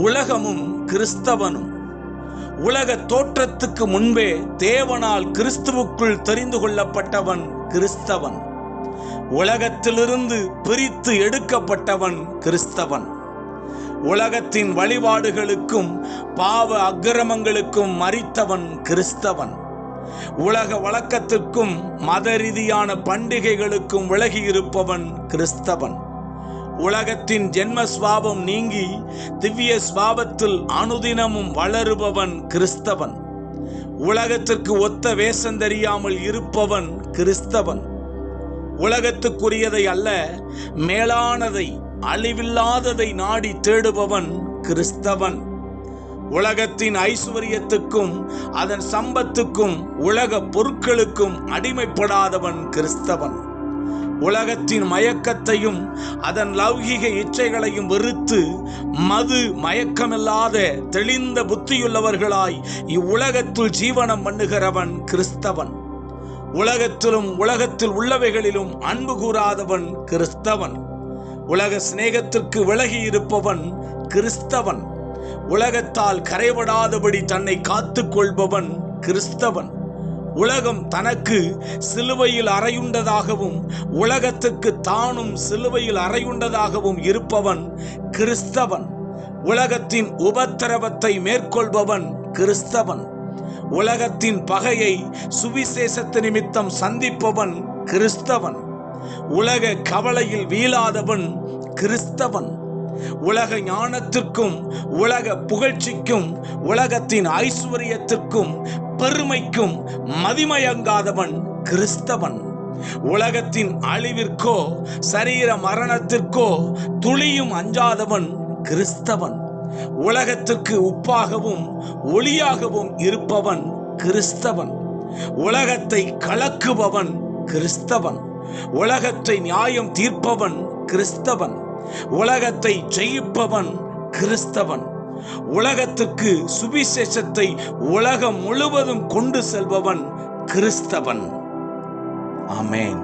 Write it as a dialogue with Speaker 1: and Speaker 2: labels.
Speaker 1: உலகமும் கிறிஸ்தவனும். உலக தோற்றத்துக்கு முன்பே தேவனால் கிறிஸ்துவுக்குள் தெரிந்து கொள்ளப்பட்டவன் கிறிஸ்தவன். உலகத்திலிருந்து பிரித்து எடுக்கப்பட்டவன் கிறிஸ்தவன். உலகத்தின் வழிபாடுகளுக்கும் பாவ அக்கிரமங்களுக்கும் மரித்தவன் கிறிஸ்தவன். உலக வழக்கத்திற்கும் மத ரீதியான பண்டிகைகளுக்கும் விலகி இருப்பவன் கிறிஸ்தவன். உலகத்தின் ஜென்ம சுவாபம் நீங்கி திவ்ய சுவாபத்தில் அனுதினமும் வளருபவன் கிறிஸ்தவன். உலகத்திற்கு ஒத்த வேஷம் தெரியாமல் இருப்பவன் கிறிஸ்தவன். உலகத்துக்குரியதை அல்ல, மேலானதை, அழிவில்லாததை நாடி தேடுபவன் கிறிஸ்தவன். உலகத்தின் ஐஸ்வர்யத்துக்கும் அதன் சம்பத்துக்கும் உலக பொருட்களுக்கும் அடிமைப்படாதவன் கிறிஸ்தவன். உலகத்தின் மயக்கத்தையும் அதன் லௌகிக இச்சைகளையும் வெறுத்து மது மயக்கமில்லாத தெளிந்த புத்தியுள்ளவர்களாய் இவ்வுலகத்தில் ஜீவனம் பண்ணுகிறவன் கிறிஸ்தவன். உலகத்திலும் உலகத்தில் உள்ளவைகளிலும் அன்பு கூறாதவன் கிறிஸ்தவன். உலக சிநேகத்திற்கு விலகி இருப்பவன் கிறிஸ்தவன். உலகத்தால் கரைபடாதபடி தன்னை காத்துக் கொள்பவன் கிறிஸ்தவன். உலகம் தனக்கு சிலுவையில் அறையுண்டதாகவும் உலகத்துக்கு தானும் சிலுவையில் அறையுண்டதாகவும் இருப்பவன் கிறிஸ்தவன். உலகத்தின் உபத்திரவத்தை மேற்கொள்பவன் கிறிஸ்தவன். உலகத்தின் பகையை சுவிசேஷத்து நிமித்தம் சந்திப்பவன் கிறிஸ்தவன். உலக கவலையில் வீழாதவன் கிறிஸ்தவன். உலக ஞானத்திற்கும் உலக புகழ்ச்சிக்கும் உலகத்தின் ஐஸ்வர்யத்திற்கும் பெருமைக்கும் மதிமயங்காதவன் கிறிஸ்தவன். உலகத்தின் அழிவிற்கோ சரீர மரணத்திற்கோ துளியும் அஞ்சாதவன் கிறிஸ்தவன். உலகத்திற்கு உப்பாகவும் ஒளியாகவும் இருப்பவன் கிறிஸ்தவன். உலகத்தை கலக்குபவன் கிறிஸ்தவன். உலகத்தை நியாயம் தீர்ப்பவன் கிறிஸ்தவன். உலகத்தை ஜெயிப்பவன் கிறிஸ்தவன். உலகத்துக்கு சுவிசேஷத்தை உலகம் முழுவதும் கொண்டு செல்பவன் கிறிஸ்தவன். ஆமென்.